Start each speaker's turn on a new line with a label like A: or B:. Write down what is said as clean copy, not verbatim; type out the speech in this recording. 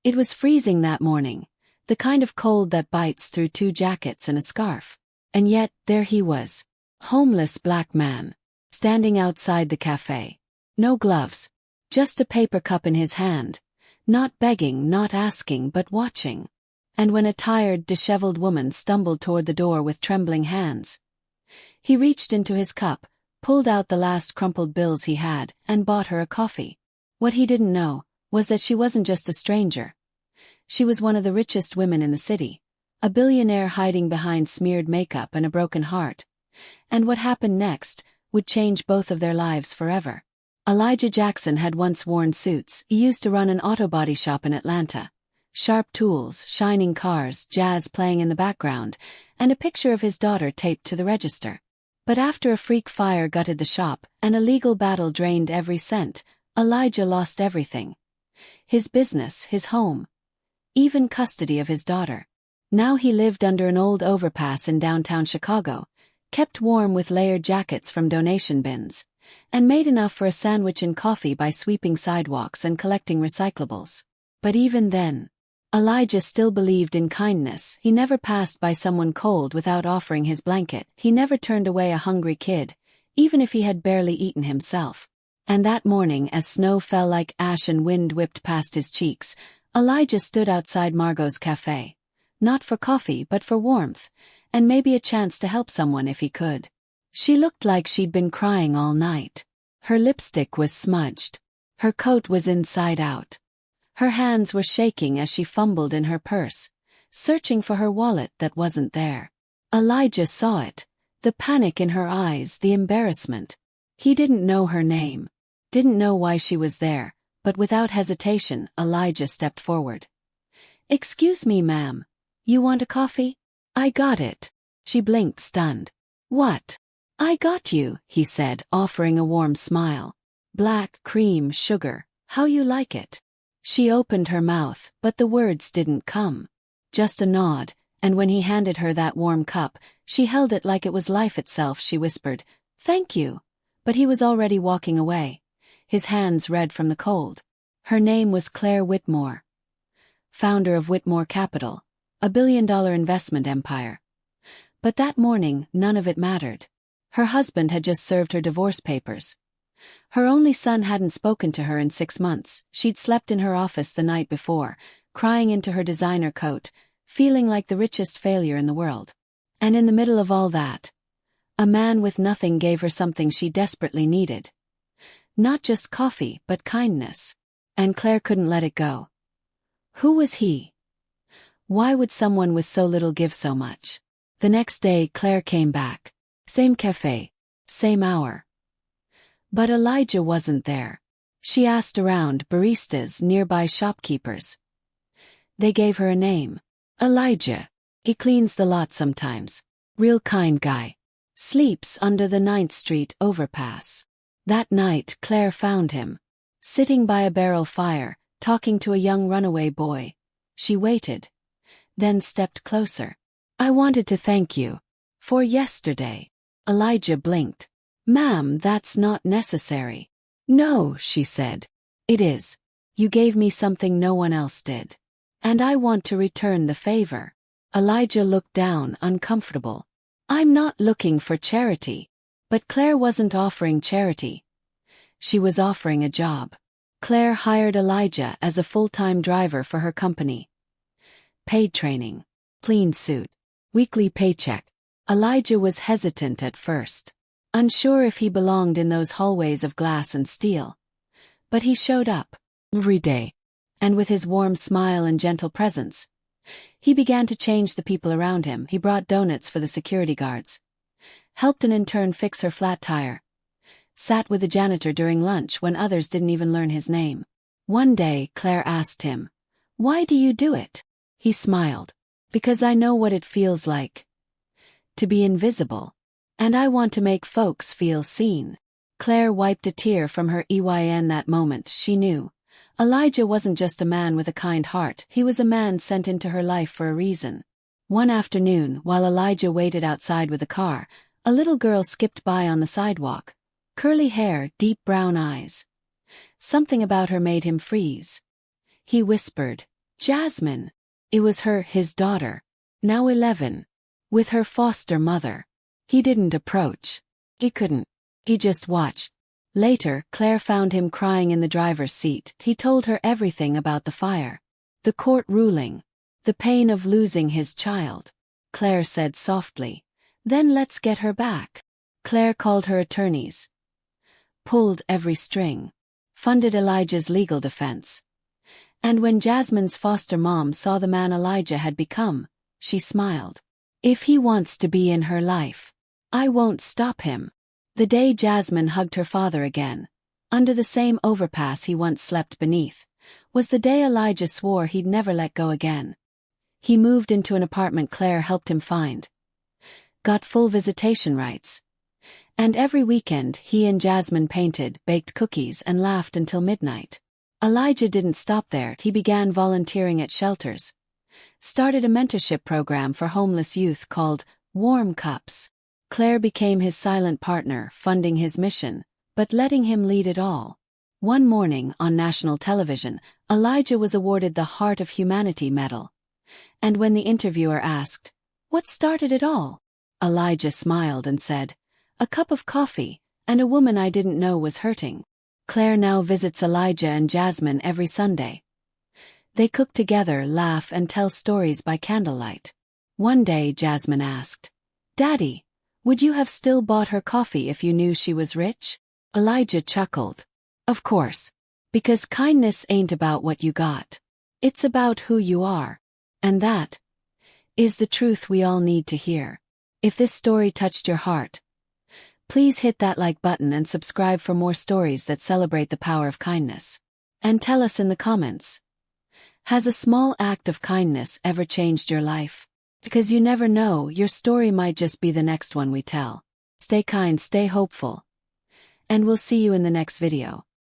A: It was freezing that morning, the kind of cold that bites through 2 jackets and a scarf. And yet, there he was. Homeless black man. Standing outside the cafe. No gloves. Just a paper cup in his hand. Not begging, not asking, but watching. And when a tired, disheveled woman stumbled toward the door with trembling hands, he reached into his cup, pulled out the last crumpled bills he had, and bought her a coffee. What he didn't know was that she wasn't just a stranger. She was one of the richest women in the city, a billionaire hiding behind smeared makeup and a broken heart. And what happened next would change both of their lives forever. Elijah Jackson had once worn suits. He used to run an auto body shop in Atlanta. Sharp tools, shining cars, jazz playing in the background, and a picture of his daughter taped to the register. But after a freak fire gutted the shop and a legal battle drained every cent, Elijah lost everything. His business, his home, even custody of his daughter. Now he lived under an old overpass in downtown Chicago, kept warm with layered jackets from donation bins, and made enough for a sandwich and coffee by sweeping sidewalks and collecting recyclables. But even then, Elijah still believed in kindness. He never passed by someone cold without offering his blanket. He never turned away a hungry kid, even if he had barely eaten himself. And that morning, as snow fell like ash and wind whipped past his cheeks, Elijah stood outside Margot's cafe. Not for coffee but for warmth, and maybe a chance to help someone if he could. She looked like she'd been crying all night. Her lipstick was smudged. Her coat was inside out. Her hands were shaking as she fumbled in her purse, searching for her wallet that wasn't there. Elijah saw it, the panic in her eyes, the embarrassment. He didn't know her name, didn't know why she was there, but without hesitation, Elijah stepped forward. "Excuse me, ma'am. You want a coffee?" "I got it." She blinked, stunned. "What?" "I got you," he said, offering a warm smile. "Black, cream, sugar, how you like it?" She opened her mouth, but the words didn't come. Just a nod, and when he handed her that warm cup, she held it like it was life itself. She whispered, "Thank you." But he was already walking away, his hands red from the cold. Her name was Claire Whitmore, founder of Whitmore Capital, a billion-dollar investment empire. But that morning, none of it mattered. Her husband had just served her divorce papers. Her only son hadn't spoken to her in 6 months. She'd slept in her office the night before, crying into her designer coat, feeling like the richest failure in the world. And in the middle of all that, a man with nothing gave her something she desperately needed. Not just coffee, but kindness. And Claire couldn't let it go. Who was he? Why would someone with so little give so much? The next day, Claire came back. Same cafe, same hour. But Elijah wasn't there. She asked around, baristas, nearby shopkeepers. They gave her a name. Elijah. He cleans the lot sometimes. Real kind guy. Sleeps under the 9th Street overpass. That night, Claire found him, sitting by a barrel fire, talking to a young runaway boy. She waited, then stepped closer. "I wanted to thank you for yesterday." Elijah blinked. "Ma'am, that's not necessary." "No," she said. "It is. You gave me something no one else did. And I want to return the favor." Elijah looked down, uncomfortable. "I'm not looking for charity." But Claire wasn't offering charity. She was offering a job. Claire hired Elijah as a full-time driver for her company. Paid training. Clean suit. Weekly paycheck. Elijah was hesitant at first, unsure if he belonged in those hallways of glass and steel. But he showed up every day, and with his warm smile and gentle presence, he began to change the people around him. He brought donuts for the security guards, helped an intern fix her flat tire, sat with the janitor during lunch when others didn't even learn his name. One day, Claire asked him, "Why do you do it?" He smiled. "Because I know what it feels like to be invisible. And I want to make folks feel seen." Claire wiped a tear from her EYN that moment. She knew Elijah wasn't just a man with a kind heart. He was a man sent into her life for a reason. One afternoon, while Elijah waited outside with a car, a little girl skipped by on the sidewalk. Curly hair, deep brown eyes. Something about her made him freeze. He whispered, Jasmine. It was his daughter. Now 11. With her foster mother. He didn't approach. He couldn't. He just watched. Later, Claire found him crying in the driver's seat. He told her everything about the fire. The court ruling. The pain of losing his child. Claire said softly, "Then let's get her back." Claire called her attorneys. Pulled every string. Funded Elijah's legal defense. And when Jasmine's foster mom saw the man Elijah had become, she smiled. If he wants to be in her life, I won't stop him. The day Jasmine hugged her father again, under the same overpass he once slept beneath, was the day Elijah swore he'd never let go again. He moved into an apartment Claire helped him find. Got full visitation rights. And every weekend he and Jasmine painted, baked cookies and laughed until midnight. Elijah didn't stop there. He began volunteering at shelters. Started a mentorship program for homeless youth called Warm Cups. Claire became his silent partner, funding his mission, but letting him lead it all. One morning on national television, Elijah was awarded the Heart of Humanity Medal. And when the interviewer asked, "What started it all?" Elijah smiled and said, "A cup of coffee, and a woman I didn't know was hurting." Claire now visits Elijah and Jasmine every Sunday. They cook together, laugh, and tell stories by candlelight. One day Jasmine asked, "Daddy, would you have still bought her coffee if you knew she was rich?" Elijah chuckled. "Of course. Because kindness ain't about what you got. It's about who you are. And that is the truth we all need to hear." If this story touched your heart, please hit that like button and subscribe for more stories that celebrate the power of kindness. And tell us in the comments, has a small act of kindness ever changed your life? Because you never know, your story might just be the next one we tell. Stay kind, stay hopeful, and we'll see you in the next video.